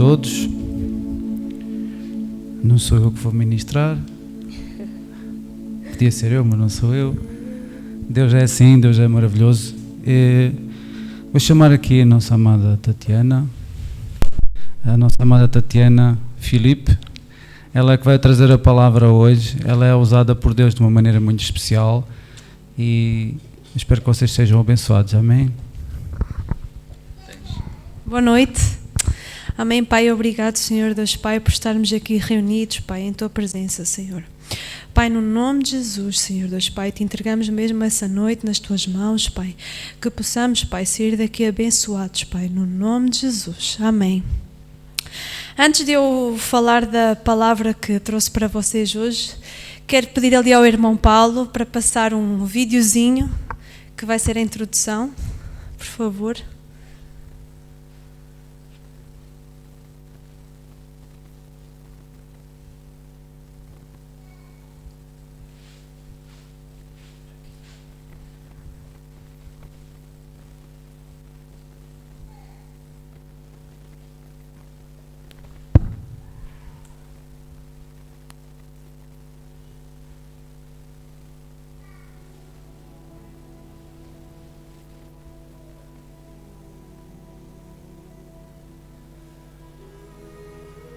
todos. Não sou eu que vou ministrar. Podia ser eu, mas não sou eu. Deus é assim, Deus é maravilhoso. Vou chamar aqui a nossa amada Tatiana. A nossa amada Tatiana Filipe. Ela é que vai trazer a palavra hoje. Ela é usada por Deus de uma maneira muito especial. E espero que vocês sejam abençoados. Amém? Boa noite. Amém, Pai. Obrigado, Senhor Deus Pai, por estarmos aqui reunidos, Pai, em Tua presença, Senhor. Pai, no nome de Jesus, Senhor Deus Pai, te entregamos mesmo essa noite nas Tuas mãos, Pai. Que possamos, Pai, sair daqui abençoados, Pai, no nome de Jesus. Amém. Antes de eu falar da palavra que trouxe para vocês hoje, quero pedir ali ao irmão Paulo para passar um videozinho que vai ser a introdução, por favor.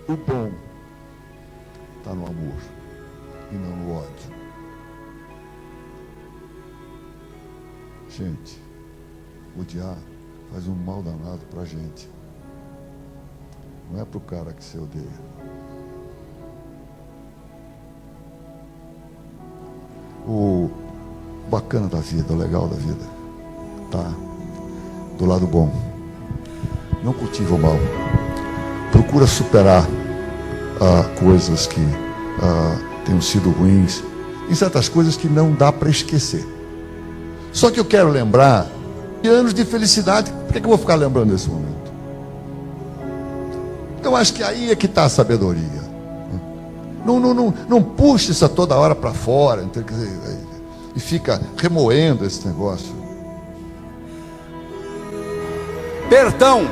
O bom está no amor e não no ódio. Gente, odiar faz um mal danado para a gente. Não é para o cara que você odeia. O bacana da vida, o legal da vida, tá do lado bom. Não cultiva o mal. Procura superar coisas que tenham sido ruins, e certas coisas que não dá para esquecer. Só que eu quero lembrar de anos de felicidade. Por que eu vou ficar lembrando desse momento? Eu acho que aí é que está a sabedoria. Não puxa isso toda hora para fora, então, quer dizer, e fica remoendo esse negócio. Perdão,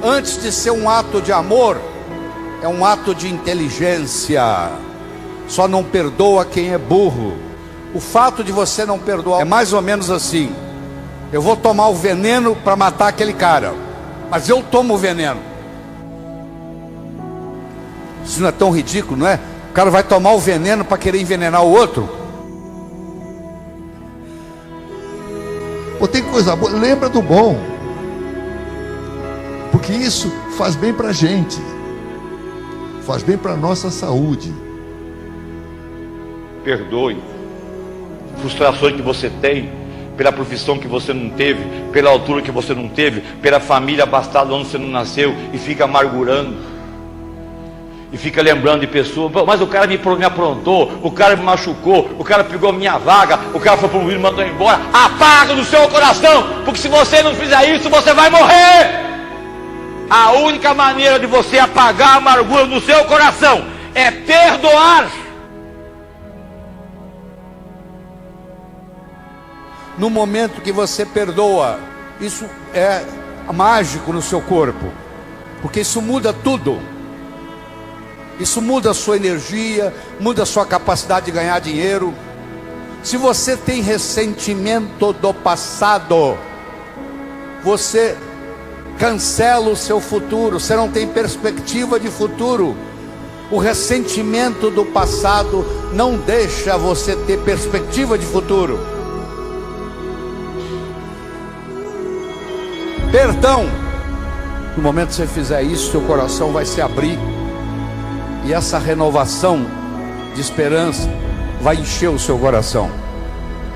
antes de ser um ato de amor, é um ato de inteligência. Só não perdoa quem é burro. O fato de você não perdoar é mais ou menos assim: eu vou tomar o veneno para matar aquele cara, mas eu tomo o veneno. Isso não é tão ridículo, não é? O cara vai tomar o veneno para querer envenenar o outro. Pô, tem coisa boa, lembra do bom, porque isso faz bem para a gente, faz bem para a nossa saúde. Perdoe frustrações que você tem, pela profissão que você não teve, pela altura que você não teve, pela família abastada onde você não nasceu, e fica amargurando, e fica lembrando de pessoas. Mas o cara me aprontou, o cara me machucou, o cara pegou minha vaga, o cara foi promovido e mandou embora. Apaga do seu coração, porque se você não fizer isso, você vai morrer. A única maneira de você apagar a amargura do seu coração é perdoar. No momento que você perdoa, isso é mágico no seu corpo, porque isso muda tudo. Isso muda a sua energia, muda a sua capacidade de ganhar dinheiro. Se você tem ressentimento do passado, você cancela o seu futuro, você não tem perspectiva de futuro. O ressentimento do passado não deixa você ter perspectiva de futuro. Perdão. No momento que você fizer isso, seu coração vai se abrir, e essa renovação de esperança vai encher o seu coração,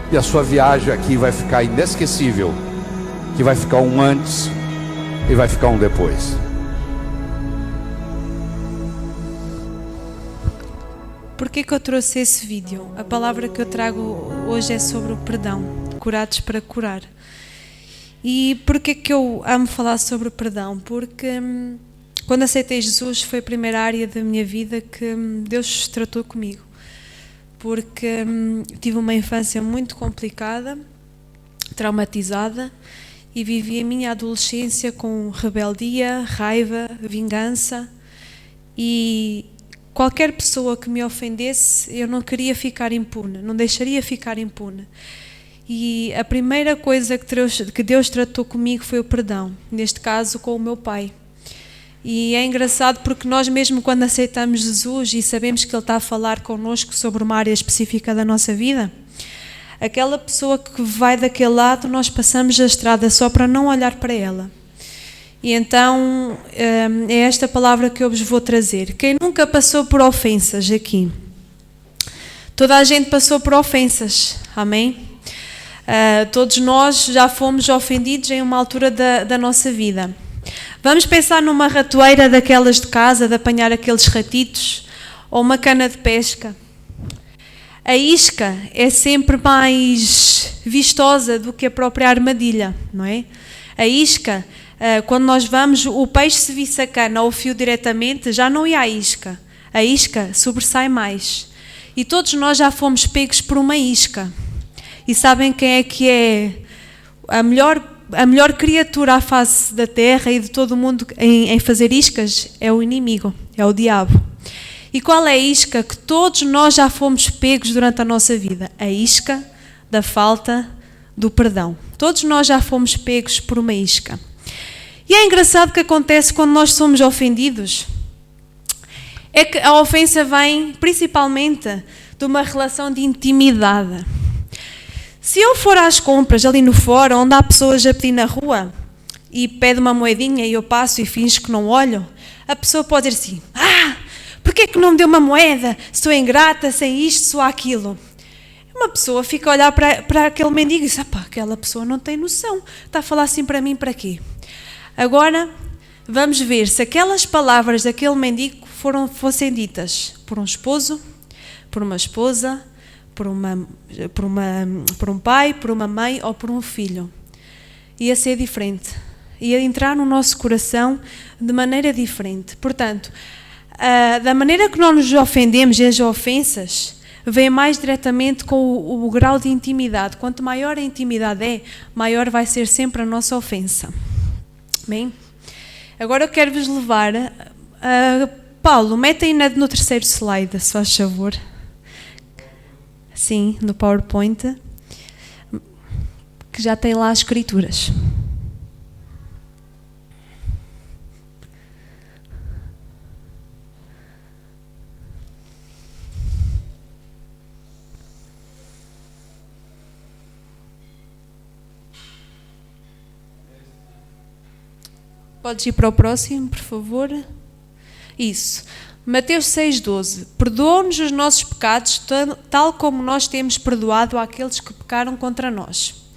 e a sua viagem aqui vai ficar inesquecível, que vai ficar um antes e vai ficar um depois. Por que eu trouxe esse vídeo? A palavra que eu trago hoje é sobre o perdão, curados para curar. E por que eu amo falar sobre o perdão? Porque quando aceitei Jesus foi a primeira área da minha vida que Deus tratou comigo. Porque tive uma infância muito complicada, traumatizada, e vivi a minha adolescência com rebeldia, raiva, vingança, e qualquer pessoa que me ofendesse, eu não queria ficar impune, não deixaria ficar impune. E a primeira coisa que Deus tratou comigo foi o perdão, neste caso com o meu pai. E é engraçado porque nós mesmo quando aceitamos Jesus e sabemos que Ele está a falar connosco sobre uma área específica da nossa vida, aquela pessoa que vai daquele lado, nós passamos a estrada só para não olhar para ela. E então é esta palavra que eu vos vou trazer. Quem nunca passou por ofensas aqui? Toda a gente passou por ofensas, amém? Todos nós já fomos ofendidos em uma altura da nossa vida. Vamos pensar numa ratoeira daquelas de casa, de apanhar aqueles ratitos, ou uma cana de pesca. A isca é sempre mais vistosa do que a própria armadilha, não é? A isca, quando nós vamos, o peixe se visse a cana ou o fio diretamente, já não ia à isca. A isca sobressai mais. E todos nós já fomos pegos por uma isca. E sabem quem é que é a melhor criatura à face da terra e de todo o mundo em fazer iscas? É o inimigo, é o diabo. E qual é a isca que todos nós já fomos pegos durante a nossa vida? A isca da falta do perdão. Todos nós já fomos pegos por uma isca. E é engraçado o que acontece quando nós somos ofendidos. É que a ofensa vem principalmente de uma relação de intimidade. Se eu for às compras ali no fora, onde há pessoas a pedir na rua, e pede uma moedinha e eu passo e finjo que não olho, a pessoa pode dizer assim: porquê é que não me deu uma moeda? Sou ingrata, sem isto, sou aquilo. Uma pessoa fica a olhar para aquele mendigo e diz: aquela pessoa não tem noção, está a falar assim para mim para quê? Agora, vamos ver se aquelas palavras daquele mendigo fossem ditas por um esposo, por uma esposa, por um pai, por uma mãe ou por um filho. Ia ser diferente. Ia entrar no nosso coração de maneira diferente. Portanto, da maneira que nós nos ofendemos, e as ofensas, vem mais diretamente com o grau de intimidade. Quanto maior a intimidade é, maior vai ser sempre a nossa ofensa. Bem? Agora eu quero vos levar... Paulo, mete aí no terceiro slide, se faz favor. Sim, no PowerPoint, que já tem lá as escrituras. Podes ir para o próximo, por favor? Isso. Mateus 6,12. Perdoa-nos os nossos pecados, tal como nós temos perdoado àqueles que pecaram contra nós.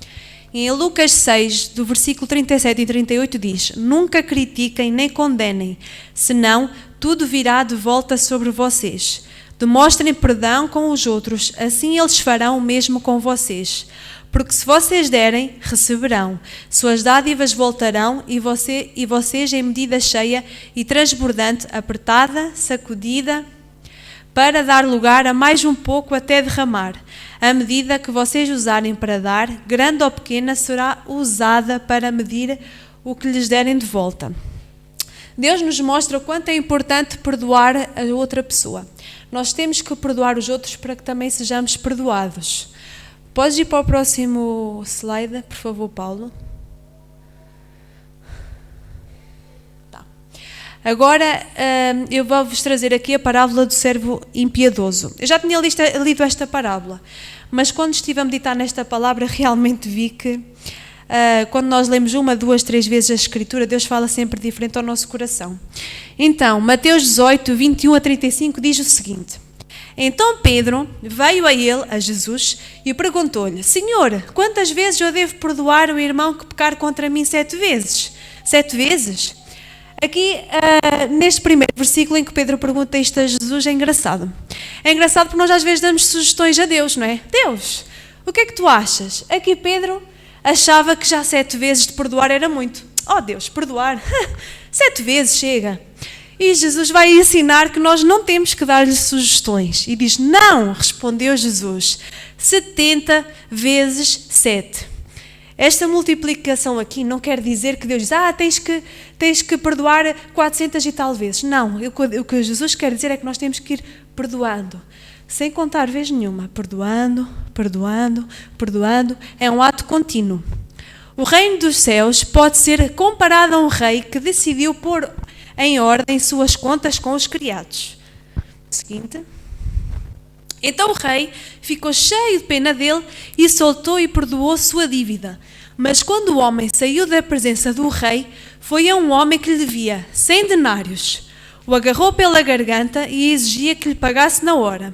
E em Lucas 6, do versículo 37 e 38 diz: Nunca critiquem nem condenem, senão tudo virá de volta sobre vocês. Demonstrem perdão com os outros, assim eles farão o mesmo com vocês. Porque se vocês derem, receberão. Suas dádivas voltarão e vocês em medida cheia e transbordante, apertada, sacudida, para dar lugar a mais um pouco até derramar. A medida que vocês usarem para dar, grande ou pequena, será usada para medir o que lhes derem de volta. Deus nos mostra o quanto é importante perdoar a outra pessoa. Nós temos que perdoar os outros para que também sejamos perdoados. Podes ir para o próximo slide, por favor, Paulo? Tá. Agora eu vou-vos trazer aqui a parábola do servo impiedoso. Eu já tinha lido esta parábola, mas quando estive a meditar nesta palavra, realmente vi que quando nós lemos 1, 2, 3 vezes a Escritura, Deus fala sempre diferente ao nosso coração. Então, Mateus 18, 21 a 35 diz o seguinte: Então Pedro veio a ele, a Jesus, e perguntou-lhe: Senhor, quantas vezes eu devo perdoar o irmão que pecar contra mim 7 vezes? 7 vezes? Aqui, neste primeiro versículo em que Pedro pergunta isto a Jesus, é engraçado. É engraçado porque nós às vezes damos sugestões a Deus, não é? Deus, o que é que tu achas? Aqui Pedro achava que já 7 vezes de perdoar era muito. Oh Deus, perdoar? 7 vezes chega. E Jesus vai ensinar que nós não temos que dar-lhe sugestões. E diz: não, respondeu Jesus, 70 vezes 7. Esta multiplicação aqui não quer dizer que Deus diz, tens que perdoar 400 e tal vezes. Não, o que Jesus quer dizer é que nós temos que ir perdoando, sem contar vez nenhuma, perdoando. É um ato contínuo. O reino dos céus pode ser comparado a um rei que decidiu pôr em ordem suas contas com os criados. Seguinte. Então o rei ficou cheio de pena dele e soltou e perdoou sua dívida. Mas quando o homem saiu da presença do rei, foi a um homem que lhe devia 100 denários. O agarrou pela garganta e exigia que lhe pagasse na hora.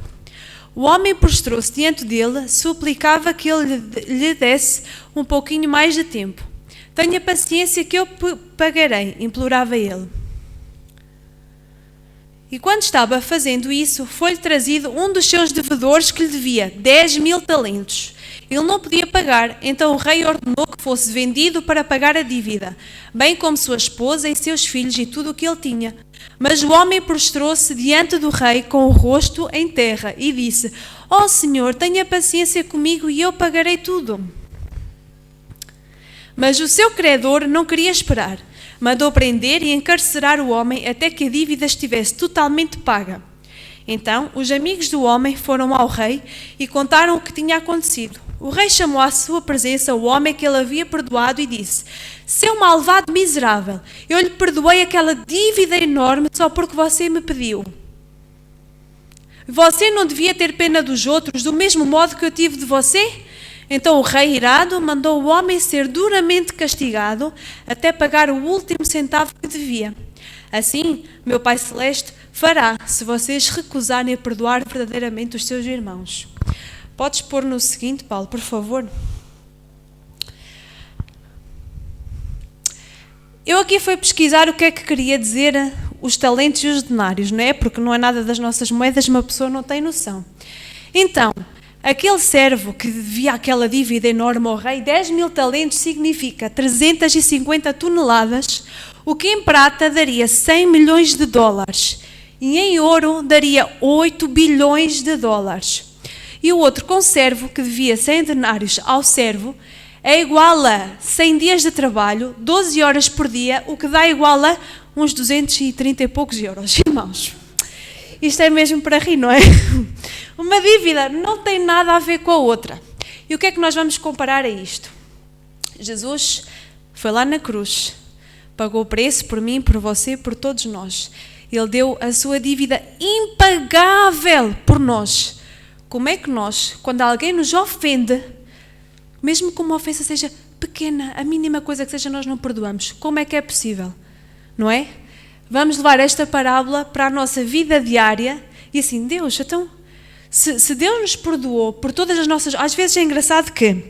O homem prostrou-se diante dele, suplicava que ele lhe desse um pouquinho mais de tempo. Tenha paciência que eu pagarei, implorava ele. E quando estava fazendo isso, foi-lhe trazido um dos seus devedores que lhe devia 10.000 talentos. Ele não podia pagar, então o rei ordenou que fosse vendido para pagar a dívida, bem como sua esposa e seus filhos e tudo o que ele tinha. Mas o homem prostrou-se diante do rei com o rosto em terra e disse: Ó Senhor, tenha paciência comigo e eu pagarei tudo. Mas o seu credor não queria esperar. Mandou prender e encarcerar o homem até que a dívida estivesse totalmente paga. Então, os amigos do homem foram ao rei e contaram o que tinha acontecido. O rei chamou à sua presença o homem que ele havia perdoado e disse: Seu malvado miserável, eu lhe perdoei aquela dívida enorme só porque você me pediu. Você não devia ter pena dos outros do mesmo modo que eu tive de você? Então o rei, irado, mandou o homem ser duramente castigado até pagar o último centavo que devia. Assim, meu Pai Celeste fará se vocês recusarem a perdoar verdadeiramente os seus irmãos. Podes pôr no seguinte, Paulo, por favor. Eu aqui fui pesquisar o que é que queria dizer os talentos e os denários, não é? Porque não é nada das nossas moedas, uma pessoa não tem noção. Então, aquele servo que devia aquela dívida enorme ao rei, 10.000 talentos significa 350 toneladas, o que em prata daria 100 milhões de dólares e em ouro daria 8 bilhões de dólares. E o outro conservo que devia 100 denários ao servo é igual a 100 dias de trabalho, 12 horas por dia, o que dá igual a uns 230 e poucos euros. Irmãos, isto é mesmo para rir, não é? Uma dívida não tem nada a ver com a outra. E o que é que nós vamos comparar a isto? Jesus foi lá na cruz, pagou o preço por mim, por você, por todos nós. Ele deu a sua dívida impagável por nós. Como é que nós, quando alguém nos ofende, mesmo que uma ofensa seja pequena, a mínima coisa que seja, nós não perdoamos? Como é que é possível? Não é? Vamos levar esta parábola para a nossa vida diária e assim, Deus, então, se Deus nos perdoou por todas as nossas... Às vezes é engraçado que,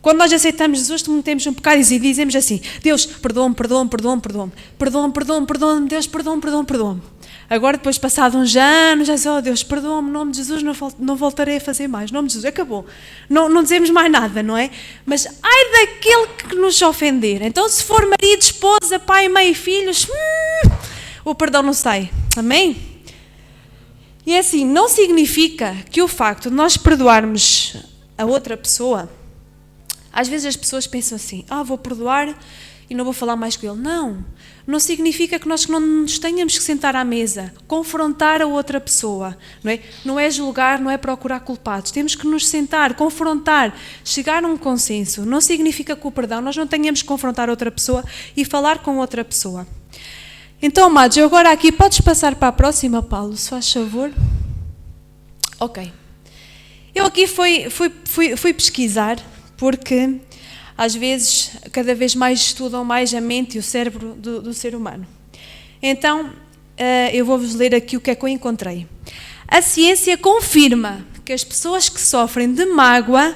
quando nós aceitamos Jesus, cometemos um pecado e dizemos assim, Deus, perdoa-me, perdoa-me, perdoa-me, perdoa-me, perdoa-me, perdoa-me, perdoa-me, Deus, perdoa-me, perdoa-me, perdoa-me. Agora, depois, passados uns anos, já diz, oh Deus, perdoa-me, em nome de Jesus, não voltarei a fazer mais, em nome de Jesus, acabou. Não dizemos mais nada, não é? Mas ai daquele que nos ofender. Então, se for marido, esposa, pai, mãe e filhos, o perdão não sai. Amém? E é assim, não significa que o facto de nós perdoarmos a outra pessoa, às vezes as pessoas pensam assim, vou perdoar e não vou falar mais com ele. Não significa que nós não nos tenhamos que sentar à mesa, confrontar a outra pessoa, não é? Não é julgar, não é procurar culpados. Temos que nos sentar, confrontar, chegar a um consenso. Não significa que o perdão, nós não tenhamos que confrontar outra pessoa e falar com outra pessoa. Então, amados, eu agora aqui, podes passar para a próxima, Paulo, se faz favor? Ok. Eu aqui fui pesquisar, porque às vezes, cada vez mais estudam mais a mente e o cérebro do ser humano. Então, eu vou-vos ler aqui o que é que eu encontrei. A ciência confirma que as pessoas que sofrem de mágoa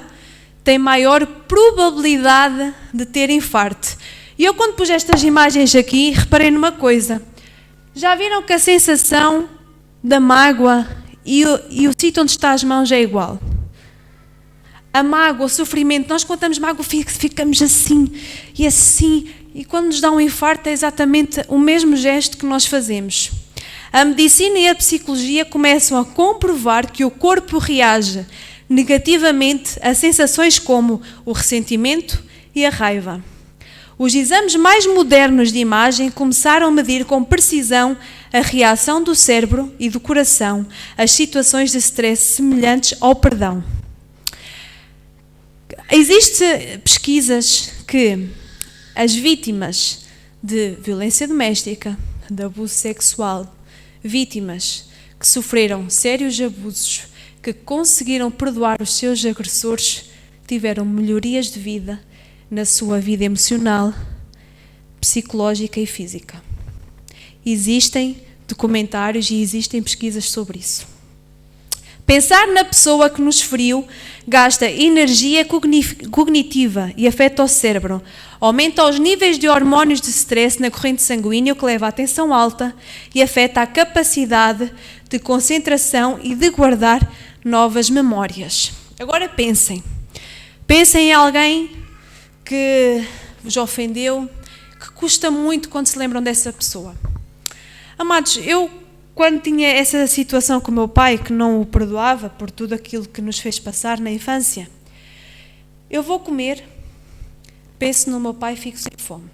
têm maior probabilidade de ter infarto. E eu, quando pus estas imagens aqui, reparei numa coisa. Já viram que a sensação da mágoa e o sítio onde está as mãos é igual? A mágoa, o sofrimento, nós quando estamos mágoa ficamos assim e assim, e quando nos dá um infarto é exatamente o mesmo gesto que nós fazemos. A medicina e a psicologia começam a comprovar que o corpo reage negativamente a sensações como o ressentimento, e a raiva. Os exames mais modernos de imagem começaram a medir com precisão a reação do cérebro e do coração às situações de stress semelhantes ao perdão. Existem pesquisas que as vítimas de violência doméstica, de abuso sexual, vítimas que sofreram sérios abusos, que conseguiram perdoar os seus agressores, tiveram melhorias de vida na sua vida emocional, psicológica e física. Existem documentários e existem pesquisas sobre isso. Pensar na pessoa que nos feriu gasta energia cognitiva e afeta o cérebro, aumenta os níveis de hormônios de stress na corrente sanguínea, o que leva à tensão alta e afeta a capacidade de concentração e de guardar novas memórias. Agora pensem em alguém que vos ofendeu, que custa muito quando se lembram dessa pessoa. Amados, eu quando tinha essa situação com o meu pai, que não o perdoava por tudo aquilo que nos fez passar na infância, eu vou comer, penso no meu pai e fico sem fome.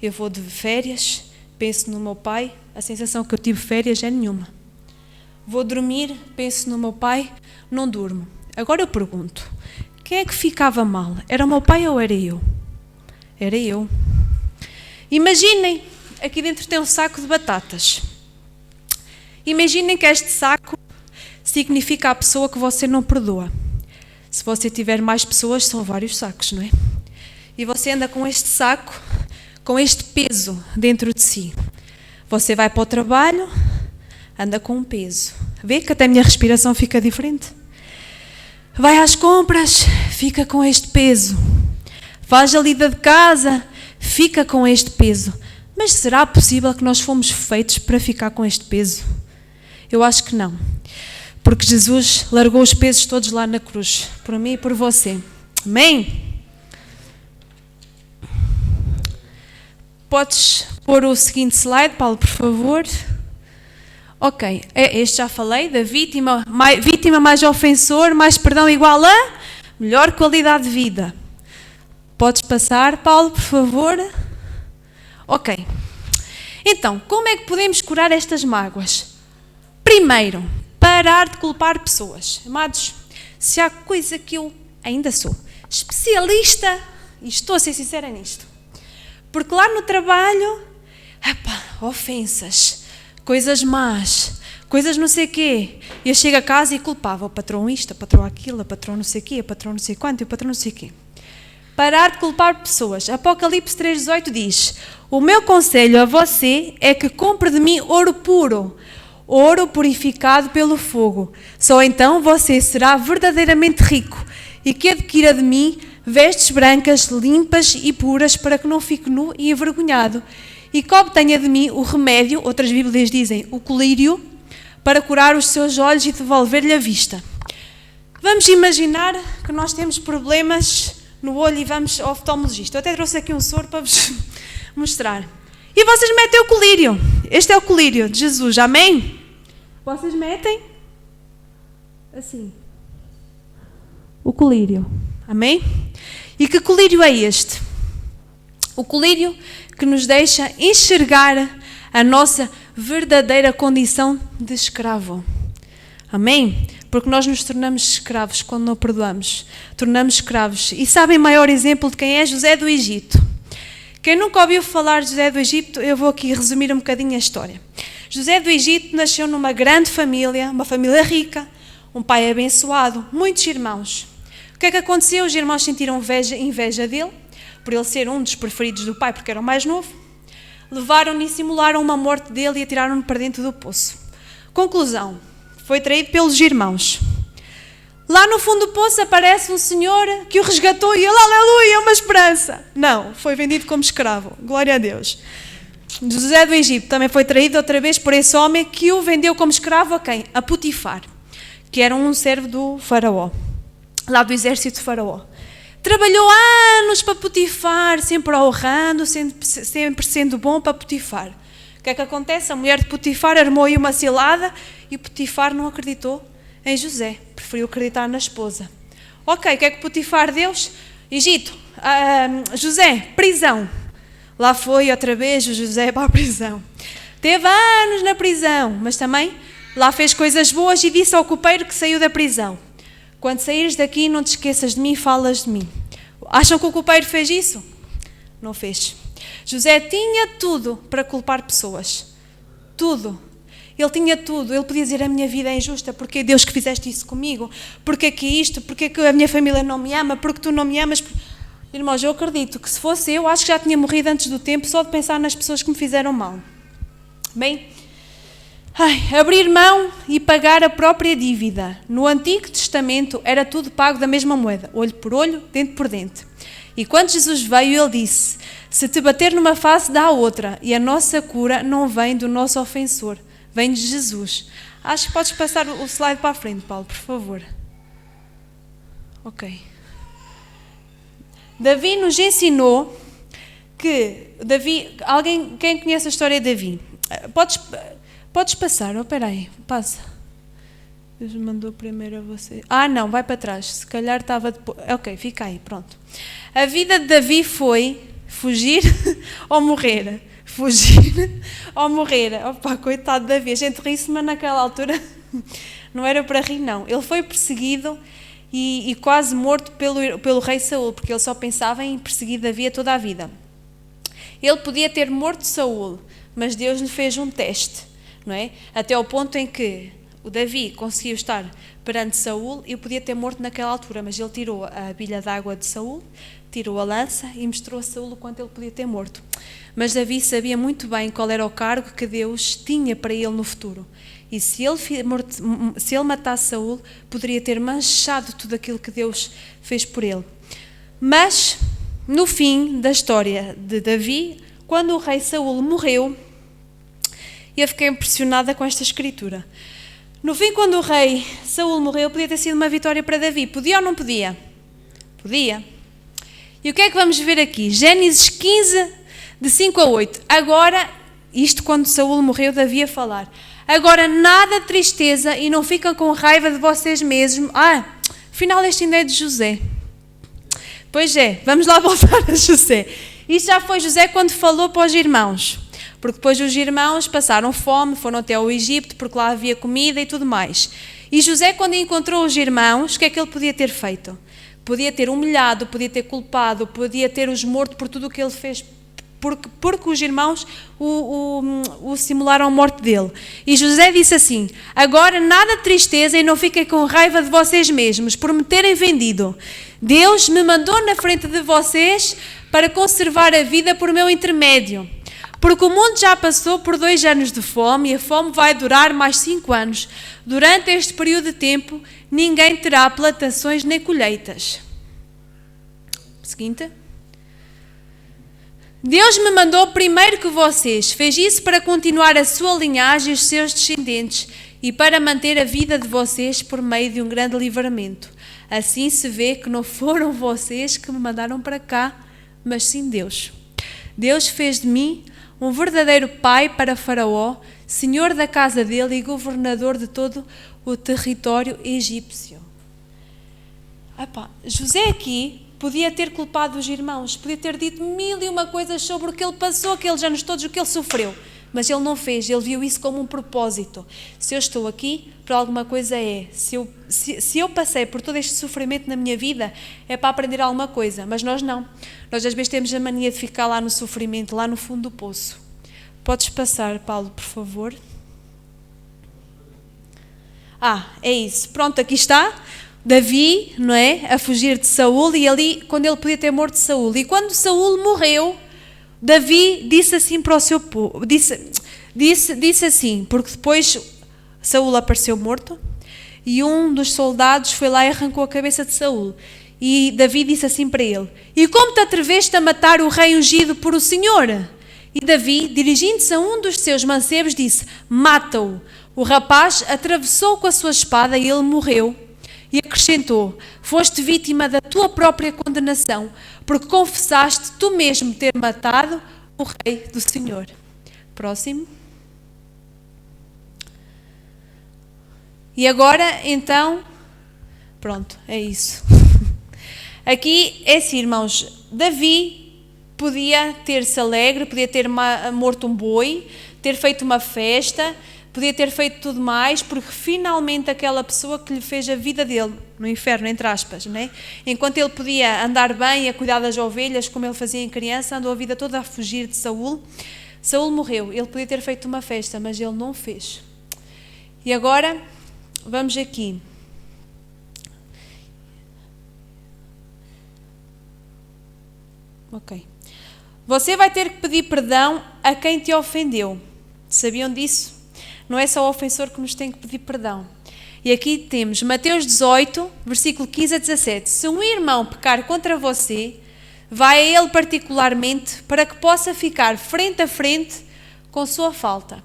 Eu vou de férias, penso no meu pai, a sensação que eu tive de férias é nenhuma. Vou dormir, penso no meu pai, não durmo. Agora eu pergunto, quem é que ficava mal? Era o meu pai ou era eu? Era eu. Imaginem, aqui dentro tem um saco de batatas. Imaginem que este saco significa a pessoa que você não perdoa. Se você tiver mais pessoas, são vários sacos, não é? E você anda com este saco, com este peso dentro de si. Você vai para o trabalho, anda com um peso. Vê que até a minha respiração fica diferente? Vai às compras, fica com este peso. Faz a lida de casa, fica com este peso. Mas será possível que nós fomos feitos para ficar com este peso? Eu acho que não. Porque Jesus largou os pesos todos lá na cruz, por mim e por você. Amém? Podes pôr o seguinte slide, Paulo, por favor. Ok, este já falei, da vítima mais ofensor, mais perdão igual a melhor qualidade de vida. Podes passar, Paulo, por favor. Ok. Então, como é que podemos curar estas mágoas? Primeiro, parar de culpar pessoas. Amados, se há coisa que eu ainda sou especialista, e estou a ser sincera nisto, porque lá no trabalho, ofensas, coisas más, coisas não sei o quê, e eu chego a casa e culpava o patrão isto, a patrão aquilo, a patrão não sei o quê, a patrão não sei quanto e o patrão não sei o quê. Parar de culpar pessoas. Apocalipse 3,18 diz: o meu conselho a você é que compre de mim ouro puro, ouro purificado pelo fogo. Só então você será verdadeiramente rico, e que adquira de mim vestes brancas, limpas e puras, para que não fique nu e envergonhado, e que obtenha de mim o remédio, outras Bíblias dizem o colírio, para curar os seus olhos e devolver-lhe a vista. Vamos imaginar que nós temos problemas no olho e vamos ao oftalmologista. Eu até trouxe aqui um soro para vos mostrar. E vocês metem o colírio. Este é o colírio de Jesus, amém? Vocês metem assim o colírio, amém? E que colírio é este? O colírio que nos deixa enxergar a nossa verdadeira condição de escravo, amém? Porque nós nos tornamos escravos quando não perdoamos. Tornamos escravos. E sabem o maior exemplo de quem é? José do Egito. Quem nunca ouviu falar de José do Egito, eu vou aqui resumir um bocadinho a história. José do Egito nasceu numa grande família, uma família rica, um pai abençoado, muitos irmãos. O que é que aconteceu? Os irmãos sentiram inveja dele, por ele ser um dos preferidos do pai, porque era o mais novo. Levaram-no e simularam uma morte dele e atiraram-no para dentro do poço. Conclusão: foi traído pelos irmãos. Lá no fundo do poço aparece um senhor que o resgatou e ele, aleluia, uma esperança. Não, foi vendido como escravo. Glória a Deus. José do Egito também foi traído outra vez por esse homem que o vendeu como escravo a quem? A Potifar, que era um servo do faraó, lá do exército de faraó. Trabalhou anos para Potifar, sempre honrando, sempre sendo bom para Potifar. O que é que acontece? A mulher de Potifar armou-lhe uma cilada e Potifar não acreditou em José, preferiu acreditar na esposa. Ok, o que é que Potifar deu? Egito, José, prisão. Lá foi outra vez o José para a prisão. Teve anos na prisão, mas também lá fez coisas boas e disse ao copeiro que saiu da prisão: quando saíres daqui, não te esqueças de mim e falas de mim. Acham que o copeiro fez isso? Não fez. José tinha tudo para culpar pessoas. Tudo. Ele tinha tudo. Ele podia dizer: a minha vida é injusta, porque é Deus que fizeste isso comigo, porque é que isto, porque é que a minha família não me ama, porque tu não me amas. Irmãos, eu acredito que se fosse eu, acho que já tinha morrido antes do tempo só de pensar nas pessoas que me fizeram mal. Bem, abrir mão e pagar a própria dívida. No Antigo Testamento era tudo pago da mesma moeda, olho por olho, dente por dente. E quando Jesus veio, ele disse: se te bater numa face, dá a outra. E a nossa cura não vem do nosso ofensor, vem de Jesus. Acho que podes passar o slide para a frente, Paulo, por favor. Ok. Davi nos ensinou que quem conhece a história de Davi? Podes passar, espera aí, passa. Deus mandou primeiro a você. Não, vai para trás, se calhar estava depois. Ok, fica aí, pronto. A vida de Davi foi fugir ou morrer. Fugir ou morrer. Opa, coitado de Davi, a gente ri-se, mas naquela altura não era para rir, não. Ele foi perseguido e quase morto pelo rei Saul, porque ele só pensava em perseguir Davi toda a vida. Ele podia ter morto Saul, mas Deus lhe fez um teste, não é? Até ao ponto em que o Davi conseguiu estar perante Saul e podia ter morto naquela altura, mas ele tirou a bilha d'água de Saul, tirou a lança e mostrou a Saul o quanto ele podia ter morto. Mas Davi sabia muito bem qual era o cargo que Deus tinha para ele no futuro. E se ele matasse Saul, poderia ter manchado tudo aquilo que Deus fez por ele. Mas, no fim da história de Davi, quando o rei Saul morreu, eu fiquei impressionada com esta escritura. No fim, quando o rei Saul morreu, podia ter sido uma vitória para Davi. Podia ou não podia? Podia. E o que é que vamos ver aqui? Gênesis 15, de 5 a 8. Agora, isto quando Saul morreu, Davi a falar. Agora nada de tristeza e não ficam com raiva de vocês mesmos. Afinal este ainda é de José. Pois é, vamos lá voltar a José. Isto já foi José quando falou para os irmãos. Porque depois os irmãos passaram fome, foram até ao Egito, porque lá havia comida e tudo mais. E José, quando encontrou os irmãos, o que é que ele podia ter feito? Podia ter humilhado, podia ter culpado, podia ter-os morto por tudo o que ele fez, porque os irmãos o simularam a morte dele. E José disse assim: agora nada de tristeza e não fiquem com raiva de vocês mesmos por me terem vendido. Deus me mandou na frente de vocês para conservar a vida por meu intermédio. Porque o mundo já passou por 2 anos de fome e a fome vai durar mais 5 anos. Durante este período de tempo, ninguém terá plantações nem colheitas. Seguinte. Deus me mandou primeiro que vocês. Fez isso para continuar a sua linhagem e os seus descendentes e para manter a vida de vocês por meio de um grande livramento. Assim se vê que não foram vocês que me mandaram para cá, mas sim Deus. Deus fez de mim um verdadeiro pai para Faraó, senhor da casa dele e governador de todo o território egípcio. José aqui podia ter culpado os irmãos, podia ter dito 1001 coisas sobre o que ele passou, aqueles anos todos, o que ele sofreu. Mas ele não fez, ele viu isso como um propósito. Se eu estou aqui, por alguma coisa é. Se eu passei por todo este sofrimento na minha vida, é para aprender alguma coisa. Mas nós não. Nós às vezes temos a mania de ficar lá no sofrimento, lá no fundo do poço. Podes passar, Paulo, por favor. É isso. Pronto, aqui está. Davi, não é? A fugir de Saul e ali, quando ele podia ter morto Saul. E quando Saul morreu, Davi disse assim para o seu povo, disse assim, porque depois Saul apareceu morto e um dos soldados foi lá e arrancou a cabeça de Saul. E Davi disse assim para ele: e como te atreveste a matar o rei ungido por o Senhor? E Davi, dirigindo-se a um dos seus mancebos, disse: mata-o. O rapaz atravessou com a sua espada e ele morreu. E acrescentou: foste vítima da tua própria condenação, porque confessaste tu mesmo ter matado o rei do Senhor. Próximo. E agora, então, pronto, é isso. Aqui é assim, irmãos, Davi podia ter-se alegre, podia ter morto um boi, ter feito uma festa, podia ter feito tudo mais, porque finalmente aquela pessoa que lhe fez a vida dele, no inferno, entre aspas, né? Enquanto ele podia andar bem, a cuidar das ovelhas, como ele fazia em criança, andou a vida toda a fugir de Saul. Saul morreu, ele podia ter feito uma festa, mas ele não fez. E agora, vamos aqui. Ok. Você vai ter que pedir perdão a quem te ofendeu. Sabiam disso? Não é só o ofensor que nos tem que pedir perdão. E aqui temos Mateus 18, versículo 15 a 17. Se um irmão pecar contra você, vai a ele particularmente, para que possa ficar frente a frente com sua falta.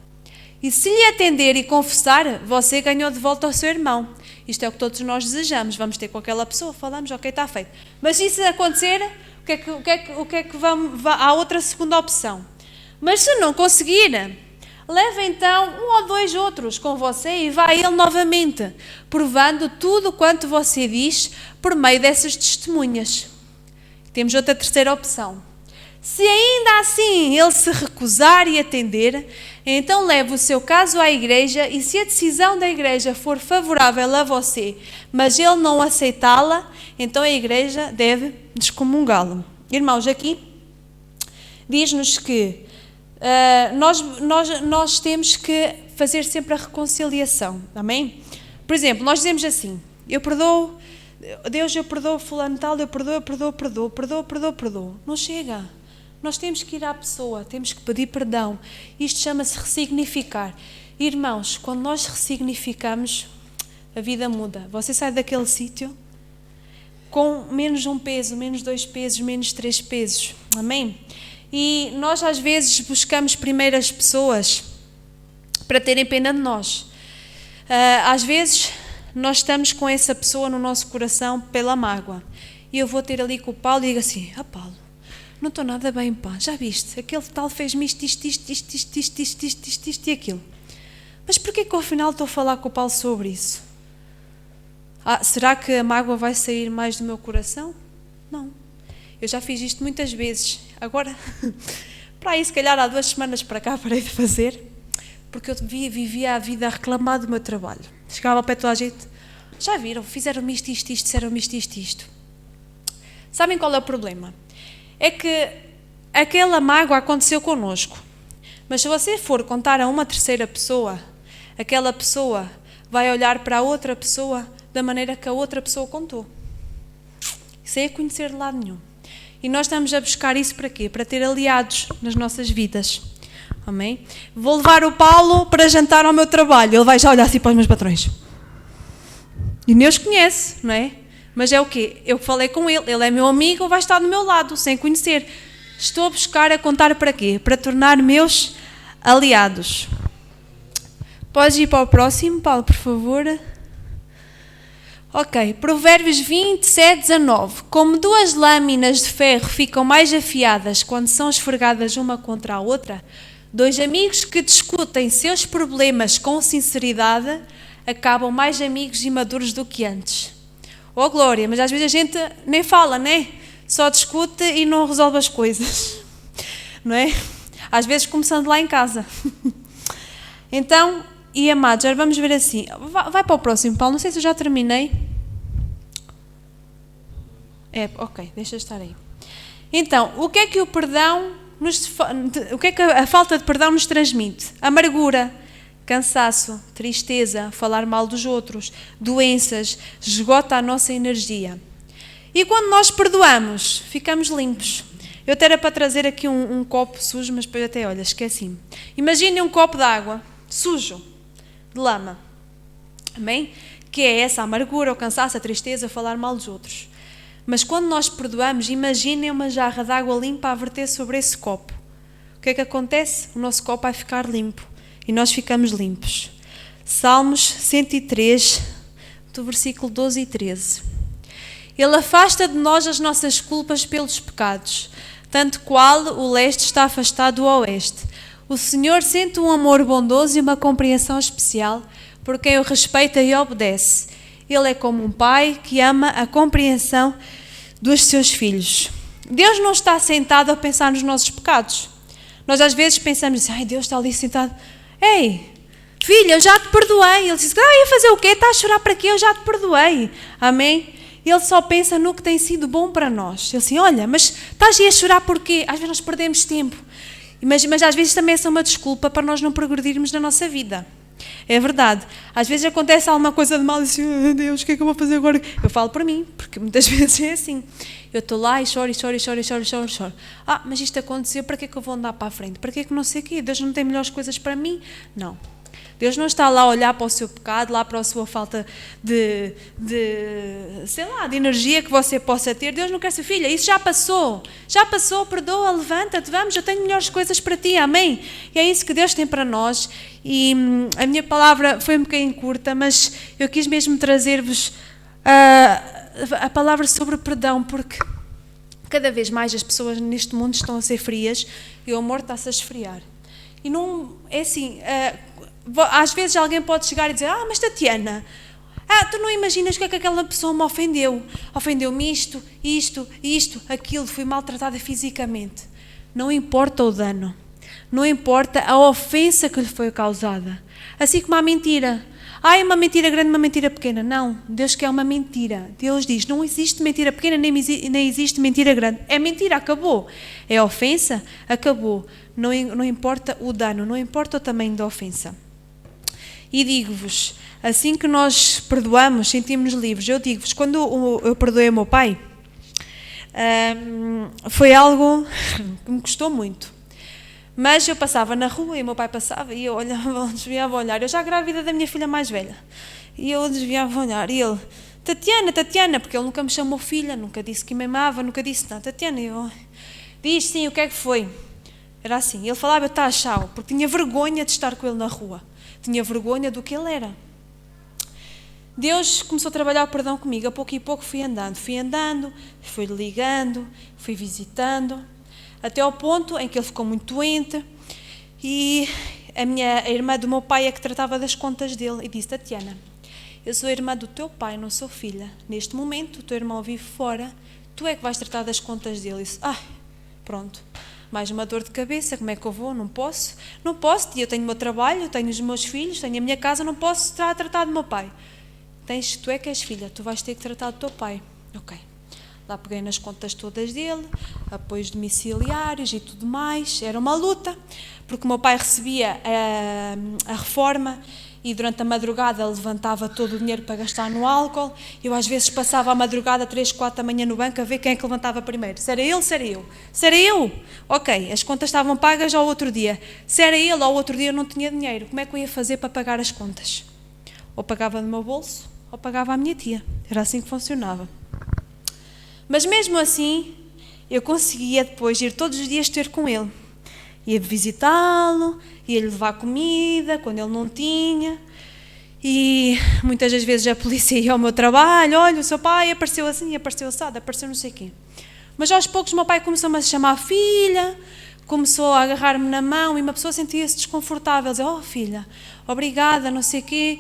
E se lhe atender e confessar, você ganhou de volta ao seu irmão. Isto é o que todos nós desejamos. Vamos ter com aquela pessoa, falamos, ok, está feito. Mas se isso acontecer, o que é que vamos, há outra segunda opção. Mas se não conseguir, leve então um ou dois outros com você e vá a ele novamente, provando tudo quanto você diz por meio dessas testemunhas. Temos outra terceira opção. Se ainda assim ele se recusar e atender, então leve o seu caso à igreja e se a decisão da igreja for favorável a você, mas ele não aceitá-la, então a igreja deve excomungá-lo. Irmãos, aqui diz-nos que nós temos que fazer sempre a reconciliação, amém? Por exemplo, nós dizemos assim, eu perdoo, Deus, eu perdoo fulano tal, eu perdoo. Não chega. Nós temos que ir à pessoa, temos que pedir perdão. Isto chama-se ressignificar. Irmãos, quando nós ressignificamos, a vida muda. Você sai daquele sítio com menos um peso, menos 2 pesos, menos 3 pesos. Amém? E nós às vezes buscamos primeiro as pessoas para terem pena de nós. Às vezes nós estamos com essa pessoa no nosso coração pela mágoa. E eu vou ter ali com o Paulo e digo assim, Paulo, não estou nada bem, pá, já viste? Aquele tal fez-me isto e aquilo. Mas porquê que ao final estou a falar com o Paulo sobre isso? Será que a mágoa vai sair mais do meu coração? Não. Eu já fiz isto muitas vezes. Agora, para aí, se calhar há 2 semanas para cá parei de fazer, porque eu vivia a vida a reclamar do meu trabalho. Chegava ao pé de toda a gente, já viram, fizeram-me isto, disseram-me isto. Sabem qual é o problema? É que aquela mágoa aconteceu connosco. Mas se você for contar a uma terceira pessoa, aquela pessoa vai olhar para a outra pessoa da maneira que a outra pessoa contou. Sem a conhecer de lado nenhum. E nós estamos a buscar isso para quê? Para ter aliados nas nossas vidas. Amém? Vou levar o Paulo para jantar ao meu trabalho. Ele vai já olhar assim para os meus patrões. E nem os conhece, não é? Mas é o quê? Eu falei com ele, ele é meu amigo, vai estar do meu lado, sem conhecer. Estou a buscar, a contar para quê? Para tornar meus aliados. Podes ir para o próximo, Paulo, por favor. Ok, Provérbios 27, 19. Como 2 lâminas de ferro ficam mais afiadas quando são esfregadas uma contra a outra, 2 amigos que discutem seus problemas com sinceridade acabam mais amigos e maduros do que antes. Oh glória, mas às vezes a gente nem fala, né? Só discute e não resolve as coisas, não é? Às vezes começando lá em casa. Então, e amados, agora vamos ver assim, vai para o próximo, Paulo, não sei se eu já terminei. Ok, deixa estar aí. Então, o que é que o perdão o que é que a falta de perdão nos transmite? Amargura, cansaço, tristeza, falar mal dos outros, doenças, esgota a nossa energia. E quando nós perdoamos, ficamos limpos. Eu até era para trazer aqui um copo sujo, mas depois até, olha, esqueci-me. Imaginem um copo de água sujo, de lama. Amém? Que é essa amargura, o cansaço, a tristeza, falar mal dos outros. Mas quando nós perdoamos, imaginem uma jarra de água limpa a verter sobre esse copo. O que é que acontece? O nosso copo vai ficar limpo. E nós ficamos limpos. Salmos 103, do versículo 12 e 13. Ele afasta de nós as nossas culpas pelos pecados, tanto qual o leste está afastado do oeste. O Senhor sente um amor bondoso e uma compreensão especial por quem o respeita e obedece. Ele é como um pai que ama a compreensão dos seus filhos. Deus não está sentado a pensar nos nossos pecados. Nós às vezes pensamos assim, ai, Deus está ali sentado. Ei, filha, eu já te perdoei. Ele diz, ia fazer o quê? Está a chorar para quê? Eu já te perdoei. Amém? Ele só pensa no que tem sido bom para nós. Ele assim, olha, mas estás aí a chorar porquê? Às vezes nós perdemos tempo. Mas às vezes também é uma desculpa para nós não progredirmos na nossa vida. É verdade. Às vezes acontece alguma coisa de mal e assim, oh, Deus, o que é que eu vou fazer agora? Eu falo para mim, porque muitas vezes é assim. Eu estou lá e choro, e choro, e choro, e choro, e choro, e choro. Ah, mas isto aconteceu, para que é que eu vou andar para a frente? Para que é que não sei o quê? Deus não tem melhores coisas para mim? Não. Deus não está lá a olhar para o seu pecado, lá para a sua falta de energia que você possa ter. Deus não quer ser, filha, isso já passou, perdoa, levanta-te, vamos, eu tenho melhores coisas para ti, amém? E é isso que Deus tem para nós. E a minha palavra foi um bocadinho curta, mas eu quis mesmo trazer-vos a palavra sobre o perdão, porque cada vez mais as pessoas neste mundo estão a ser frias e o amor está-se a esfriar. E não, é assim... às vezes alguém pode chegar e dizer, mas Tatiana, tu não imaginas o que é que aquela pessoa me ofendeu. Ofendeu-me isto, aquilo, fui maltratada fisicamente. Não importa o dano, não importa a ofensa que lhe foi causada. Assim como a mentira. É uma mentira grande, uma mentira pequena. Não, Deus quer uma mentira. Deus diz, não existe mentira pequena, nem existe mentira grande. É mentira, acabou. É ofensa, acabou. Não importa o dano, não importa o tamanho da ofensa. E digo-vos, assim que nós perdoamos, sentimos-nos livres. Eu digo-vos, quando eu perdoei o meu pai, foi algo que me custou muito. Mas eu passava na rua e o meu pai passava e eu olhava, desviava o olhar. Eu já grávida da minha filha mais velha. E eu desviava o olhar e ele, Tatiana, porque ele nunca me chamou filha, nunca disse que me amava, nunca disse nada. Tatiana, eu, diz sim, o que é que foi? Era assim, ele falava, eu estava a achá-lo, porque tinha vergonha de estar com ele na rua. Tinha vergonha do que ele era. Deus começou a trabalhar o perdão comigo. A pouco e pouco fui andando, fui ligando, fui visitando, até ao ponto em que ele ficou muito doente e a irmã do meu pai é que tratava das contas dele e disse, Tatiana, eu sou a irmã do teu pai, não sou filha. Neste momento o teu irmão vive fora, tu é que vais tratar das contas dele. E disse, pronto. Mais uma dor de cabeça, como é que eu vou? Não posso, eu tenho o meu trabalho, eu tenho os meus filhos, tenho a minha casa, não posso tratar do meu pai. Tu é que és filha, tu vais ter que tratar do teu pai. Ok. Lá peguei nas contas todas dele, apoios domiciliários e tudo mais. Era uma luta, porque o meu pai recebia a reforma e durante a madrugada levantava todo o dinheiro para gastar no álcool. Eu às vezes passava a madrugada 3, 4 da manhã no banco a ver quem é que levantava primeiro. Se era ele, se era eu. Se era eu, ok, as contas estavam pagas ao outro dia. Se era ele, ao outro dia eu não tinha dinheiro. Como é que eu ia fazer para pagar as contas? Ou pagava do meu bolso, ou pagava à minha tia. Era assim que funcionava. Mas mesmo assim, eu conseguia depois ir todos os dias ter com ele. Ia visitá-lo, ia-lhe levar comida quando ele não tinha. E muitas das vezes a polícia ia ao meu trabalho, olha, o seu pai apareceu assim, apareceu assado, apareceu não sei o quê. Mas aos poucos o meu pai começou-me a chamar filha, começou a agarrar-me na mão e uma pessoa sentia-se desconfortável, dizia, filha, obrigada, não sei o quê,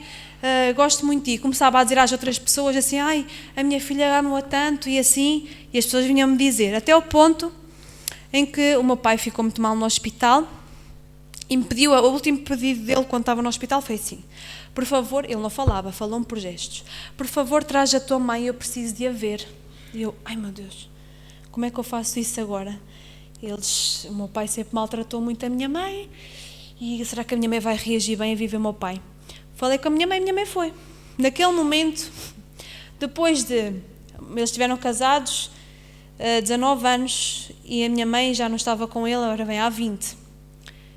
gosto muito de ti. Começava a dizer às outras pessoas assim, a minha filha ama-a tanto e assim, e as pessoas vinham-me dizer, até ao ponto em que o meu pai ficou muito mal no hospital e me pediu, o último pedido dele quando estava no hospital foi assim, por favor, ele não falava, falou-me por gestos, por favor traz a tua mãe, eu preciso de a ver. E eu, meu Deus, como é que eu faço isso agora? O meu pai sempre maltratou muito a minha mãe e será que a minha mãe vai reagir bem a viver o meu pai? Falei com a minha mãe foi. Naquele momento, depois de, eles estiveram casados 19 anos e a minha mãe já não estava com ele, agora vem há 20.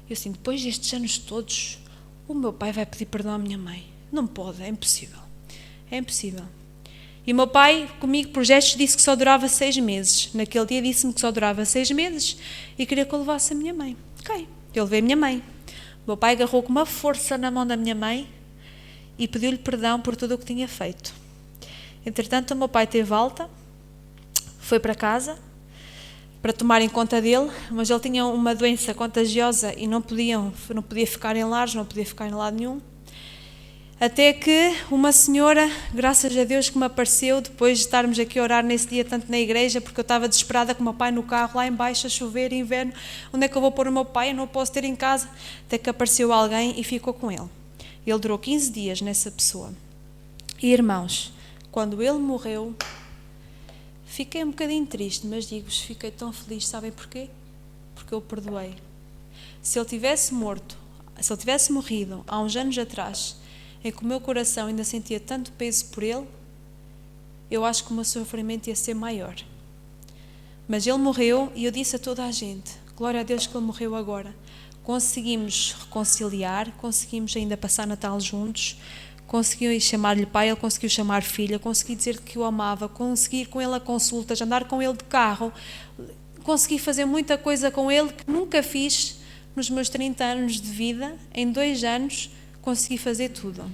Eu assim, depois destes anos todos, o meu pai vai pedir perdão à minha mãe. Não pode, é impossível. É impossível. E o meu pai, comigo, por gestos, disse que só durava 6 meses. Naquele dia disse-me que só durava 6 meses e queria que eu levasse a minha mãe. Ok, eu levei a minha mãe. O meu pai agarrou com uma força na mão da minha mãe e pediu-lhe perdão por tudo o que tinha feito. Entretanto, o meu pai teve alta, foi para casa para tomarem conta dele, mas ele tinha uma doença contagiosa e não podia ficar em lares, não podia ficar em lado nenhum. Até que uma senhora, graças a Deus que me apareceu, depois de estarmos aqui a orar nesse dia, tanto na igreja, porque eu estava desesperada com o meu pai no carro, lá em baixo, a chover, inverno, onde é que eu vou pôr o meu pai? Eu não o posso ter em casa. Até que apareceu alguém e ficou com ele. Ele durou 15 dias nessa pessoa. E irmãos, quando ele morreu, fiquei um bocadinho triste, mas digo-vos, fiquei tão feliz, sabem porquê? Porque eu o perdoei. Se ele tivesse morrido há uns anos atrás, em que o meu coração ainda sentia tanto peso por ele, eu acho que o meu sofrimento ia ser maior. Mas ele morreu e eu disse a toda a gente, glória a Deus que ele morreu agora. Conseguimos reconciliar, conseguimos ainda passar Natal juntos, consegui chamar-lhe pai, ele conseguiu chamar filha, consegui dizer que o amava, consegui ir com ele a consultas, andar com ele de carro, consegui fazer muita coisa com ele que nunca fiz nos meus 30 anos de vida. Em 2 anos consegui fazer tudo.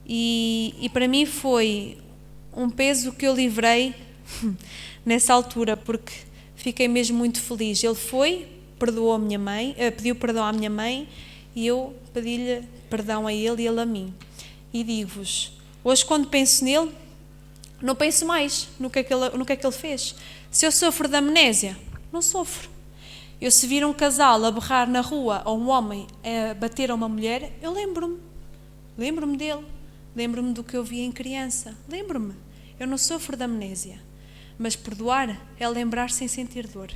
E para mim foi um peso que eu livrei nessa altura, porque fiquei mesmo muito feliz. Ele perdoou a minha mãe, pediu perdão à minha mãe e eu pedi-lhe perdão a ele e ele a mim. E digo-vos, hoje quando penso nele, não penso mais no que é que ele fez. Se eu sofro de amnésia, não sofro. Eu se vir um casal a berrar na rua ou um homem a bater a uma mulher, eu lembro-me dele, lembro-me do que eu vi em criança, lembro-me. Eu não sofro de amnésia, mas perdoar é lembrar sem sentir dor.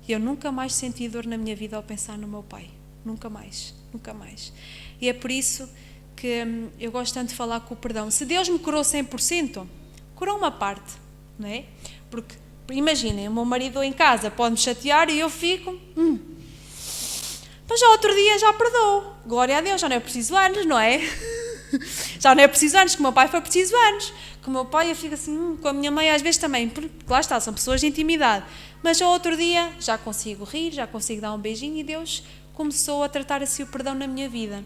Eu nunca mais senti dor na minha vida ao pensar no meu pai, nunca mais, nunca mais. E é por isso que eu gosto tanto de falar com o perdão. Se Deus me curou 100%, curou uma parte, não é? Porque imaginem, o meu marido em casa pode-me chatear e eu fico... Mas já outro dia já perdoou. Glória a Deus, já não é preciso anos, não é? Já não é preciso anos, que o meu pai foi preciso anos. Que o meu pai eu fico assim, com a minha mãe às vezes também, porque lá está, são pessoas de intimidade. Mas já outro dia já consigo rir, já consigo dar um beijinho e Deus começou a tratar assim o perdão na minha vida.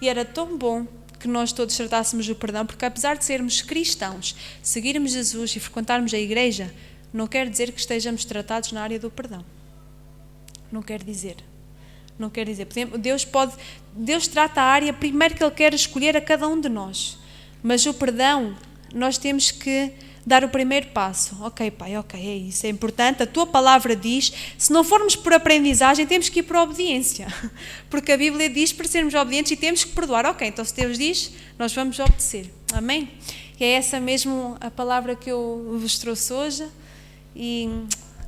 E era tão bom que nós todos tratássemos o perdão, porque apesar de sermos cristãos, seguirmos Jesus e frequentarmos a igreja, não quer dizer que estejamos tratados na área do perdão. Não quer dizer. Não quer dizer. Deus trata a área primeiro que Ele quer escolher a cada um de nós. Mas o perdão, nós temos que dar o primeiro passo. Ok, Pai, ok, é isso, é importante. A Tua palavra diz, se não formos por aprendizagem, temos que ir por obediência. Porque a Bíblia diz para sermos obedientes e temos que perdoar. Ok, então se Deus diz, nós vamos obedecer. Amém? E é essa mesmo a palavra que eu vos trouxe hoje. E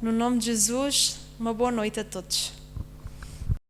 no nome de Jesus, uma boa noite a todos.